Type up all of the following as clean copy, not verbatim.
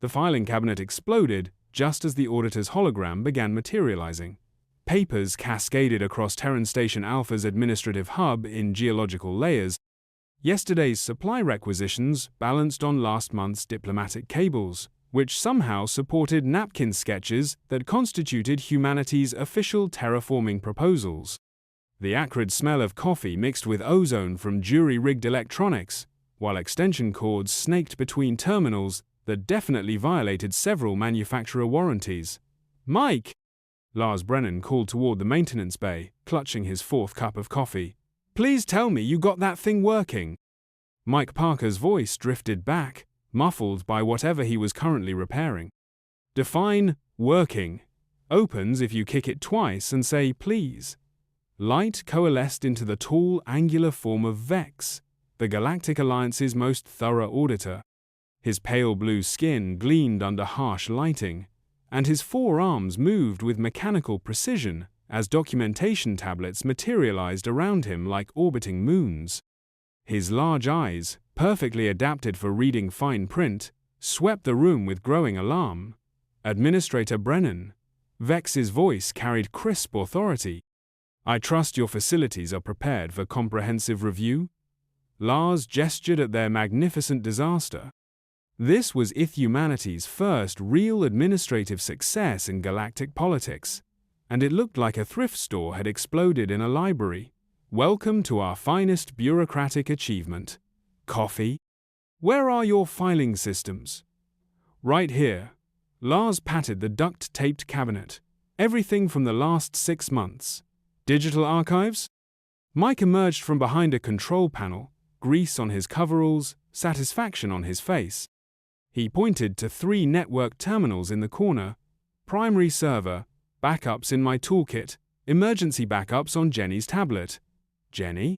The filing cabinet exploded just as the auditor's hologram began materializing. Papers cascaded across Terran Station Alpha's administrative hub in geological layers. Yesterday's supply requisitions balanced on last month's diplomatic cables, which somehow supported napkin sketches that constituted humanity's official terraforming proposals. The acrid smell of coffee mixed with ozone from jury-rigged electronics, while extension cords snaked between terminals that definitely violated several manufacturer warranties. "Mike!" Lars Brennan called toward the maintenance bay, clutching his fourth cup of coffee. "Please tell me you got that thing working." Mike Parker's voice drifted back, muffled by whatever he was currently repairing. "Define working. Opens if you kick it twice and say please." Light coalesced into the tall, angular form of Vex, the Galactic Alliance's most thorough auditor. His pale blue skin gleamed under harsh lighting, and his forearms moved with mechanical precision as documentation tablets materialized around him like orbiting moons. His large eyes, perfectly adapted for reading fine print, swept the room with growing alarm. "Administrator Brennan." Vex's voice carried crisp authority. "I trust your facilities are prepared for comprehensive review?" Lars gestured at their magnificent disaster. This was humanity's first real administrative success in galactic politics, and it looked like a thrift store had exploded in a library. "Welcome to our finest bureaucratic achievement. Coffee? Where are your filing systems?" "Right here." Lars patted the duct-taped cabinet. "Everything from the last 6 months. Digital archives?" Mike emerged from behind a control panel, grease on his coveralls, satisfaction on his face. He pointed to 3 network terminals in the corner. "Primary server, backups in my toolkit, emergency backups on Jenny's tablet." "Jenny?"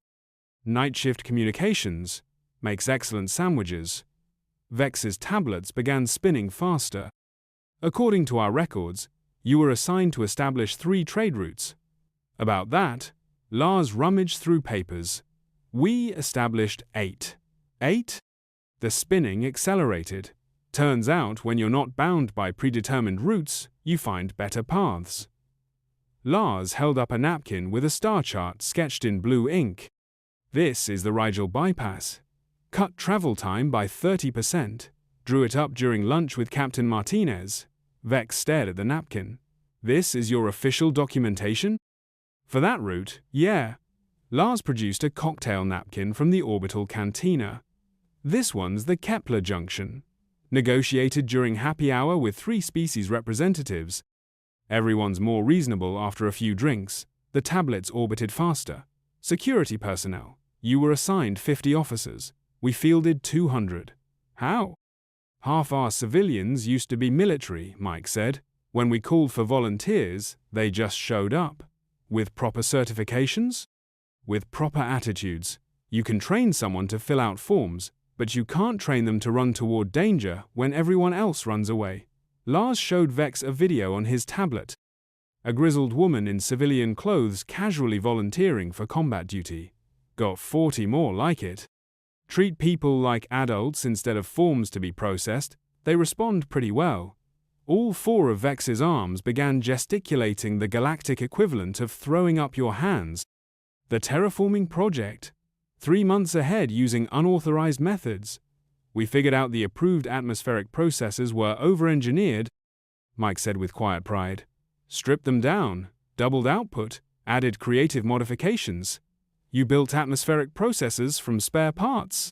"Night shift communications, makes excellent sandwiches." Vex's tablets began spinning faster. "According to our records, you were assigned to establish 3 trade routes." "About that," Lars rummaged through papers. "We established 8. 8? The spinning accelerated. Turns out when you're not bound by predetermined routes, you find better paths." Lars held up a napkin with a star chart sketched in blue ink. "This is the Rigel bypass. Cut travel time by 30%. Drew it up during lunch with Captain Martinez." Vex stared at the napkin. "This is your official documentation?" "For that route, yeah." Lars produced a cocktail napkin from the orbital cantina. "This one's the Kepler junction. Negotiated during happy hour with 3 species representatives. Everyone's more reasonable after a few drinks. The tablets orbited faster. Security personnel. You were assigned 50 officers. We fielded 200. How?" "Half our civilians used to be military," Mike said. "When we called for volunteers, they just showed up." "With proper certifications?" "With proper attitudes. You can train someone to fill out forms, but you can't train them to run toward danger when everyone else runs away." Lars showed Vex a video on his tablet. A grizzled woman in civilian clothes casually volunteering for combat duty. Got 40 more like it. Treat people like adults instead of forms to be processed. They respond pretty well. All 4 of Vex's arms began gesticulating the galactic equivalent of throwing up your hands. "The terraforming project. 3 months ahead using unauthorized methods. We figured out the approved atmospheric processes were over-engineered," Mike said with quiet pride. "Stripped them down, doubled output, added creative modifications. You built atmospheric processes from spare parts.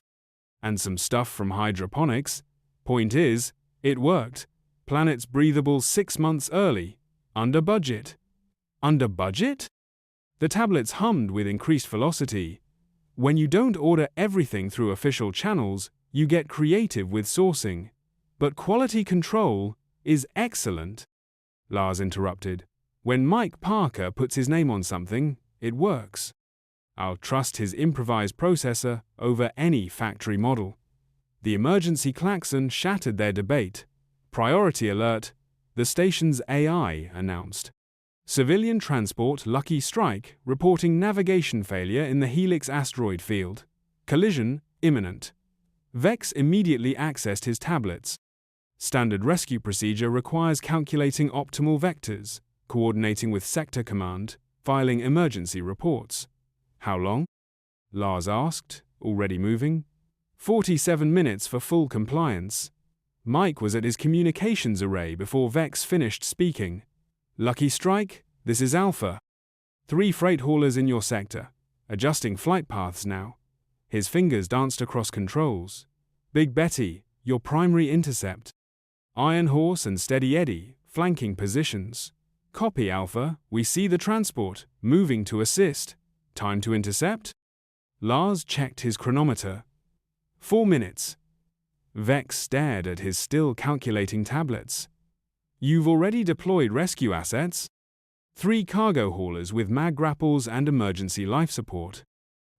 And some stuff from hydroponics. Point is, it worked. Planet's breathable 6 months early. Under budget." "Under budget?" The tablets hummed with increased velocity. "When you don't order everything through official channels, you get creative with sourcing. But quality control is excellent." Lars interrupted. "When Mike Parker puts his name on something, it works. I'll trust his improvised processor over any factory model." The emergency klaxon shattered their debate. "Priority alert," the station's AI announced. "Civilian transport Lucky Strike reporting navigation failure in the Helix asteroid field. Collision imminent." Vex immediately accessed his tablets. Standard rescue procedure requires calculating optimal vectors, coordinating with sector command, filing emergency reports. How long? Lars asked, already moving. 47 minutes for full compliance. Mike was at his communications array before Vex finished speaking. Lucky strike, this is Alpha. 3 freight haulers in your sector, adjusting flight paths now. His fingers danced across controls. Big Betty, your primary intercept. Iron Horse and Steady Eddie, flanking positions. Copy Alpha, we see the transport, moving to assist. Time to intercept? Lars checked his chronometer. 4 minutes. Vex stared at his still calculating tablets. You've already deployed rescue assets? 3 cargo haulers with mag grapples and emergency life support.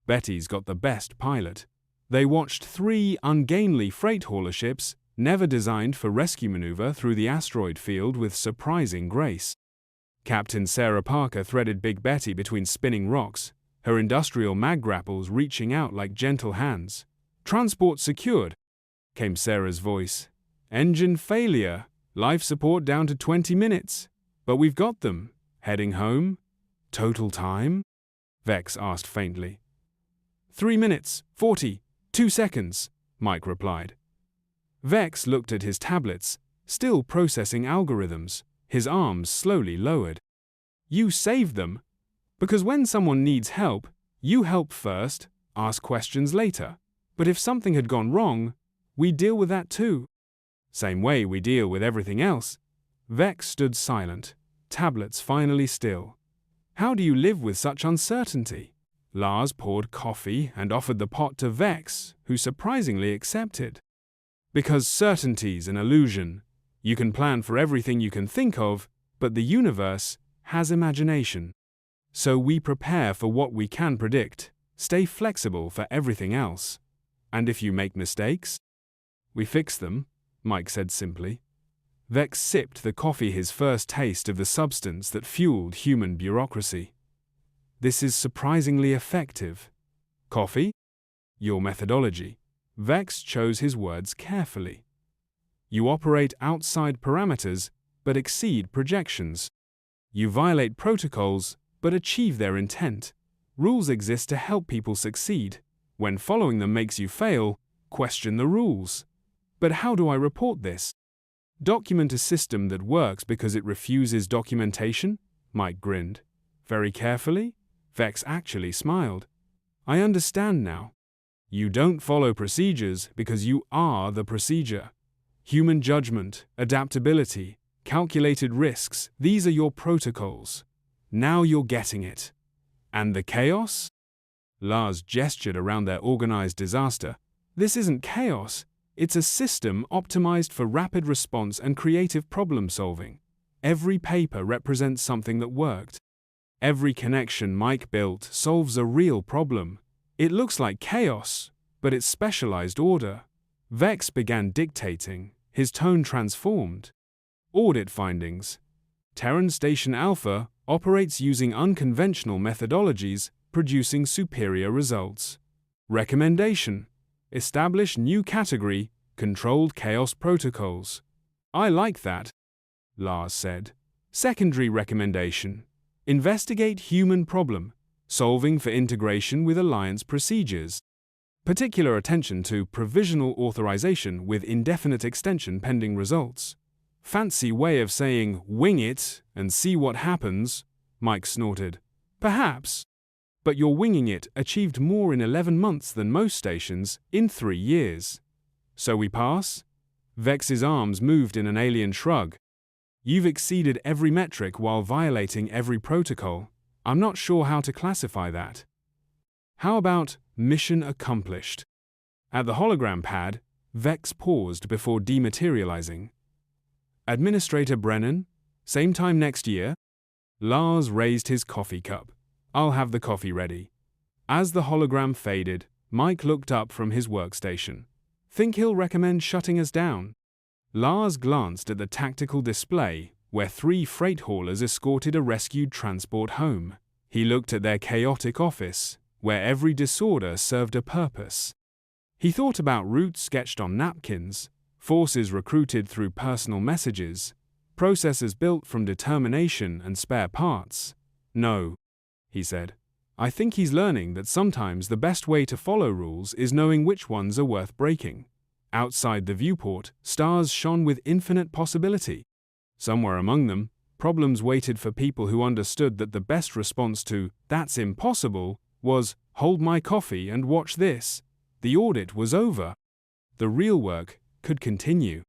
Betty's got the best pilot. They watched 3 ungainly freight hauler ships, never designed for rescue maneuver through the asteroid field with surprising grace. Captain Sarah Parker threaded Big Betty between spinning rocks, her industrial mag grapples reaching out like gentle hands. Transport secured, came Sarah's voice. Engine failure, life support down to 20 minutes. But we've got them. Heading home? Total time? Vex asked faintly. 3 minutes, 42 seconds, Mike replied. Vex looked at his tablets, still processing algorithms, his arms slowly lowered. You saved them. Because when someone needs help, you help first, ask questions later. But if something had gone wrong, we deal with that too. Same way we deal with everything else. Vex stood silent, tablets finally still. How do you live with such uncertainty? Lars poured coffee and offered the pot to Vex, who surprisingly accepted. Because certainty's an illusion. You can plan for everything you can think of, but the universe has imagination. So we prepare for what we can predict, stay flexible for everything else. And if you make mistakes? We fix them, Mike said simply. Vex sipped the coffee, his first taste of the substance that fueled human bureaucracy. This is surprisingly effective. Coffee? Your methodology. Vex chose his words carefully. You operate outside parameters, but exceed projections. You violate protocols, but achieve their intent. Rules exist to help people succeed. When following them makes you fail, question the rules. But how do I report this? Document a system that works because it refuses documentation? Mike grinned. Very carefully? Vex actually smiled. I understand now. You don't follow procedures because you are the procedure. Human judgment, adaptability, calculated risks, these are your protocols. Now you're getting it. And the chaos? Lars gestured around their organized disaster. This isn't chaos. It's a system optimized for rapid response and creative problem solving. Every paper represents something that worked. Every connection Mike built solves a real problem. It looks like chaos, but it's specialized order. Vex began dictating, his tone transformed. Audit findings. Terran Station Alpha operates using unconventional methodologies, producing superior results. Recommendation. Establish new category, controlled chaos protocols. I like that, Lars said. Secondary recommendation. Investigate human problem, solving for integration with alliance procedures. Particular attention to provisional authorization with indefinite extension pending results. Fancy way of saying wing it and see what happens, Mike snorted. Perhaps. But your winging it achieved more in 11 months than most stations in 3 years. So we pass? Vex's arms moved in an alien shrug. You've exceeded every metric while violating every protocol. I'm not sure how to classify that. How about mission accomplished? At the hologram pad, Vex paused before dematerializing. Administrator Brennan, same time next year? Lars raised his coffee cup. I'll have the coffee ready. As the hologram faded, Mike looked up from his workstation. Think he'll recommend shutting us down? Lars glanced at the tactical display, where 3 freight haulers escorted a rescued transport home. He looked at their chaotic office, where every disorder served a purpose. He thought about routes sketched on napkins, forces recruited through personal messages, processors built from determination and spare parts. No, he said. I think he's learning that sometimes the best way to follow rules is knowing which ones are worth breaking. Outside the viewport, stars shone with infinite possibility. Somewhere among them, problems waited for people who understood that the best response to, "That's impossible," was, "Hold my coffee and watch this." The audit was over. The real work could continue.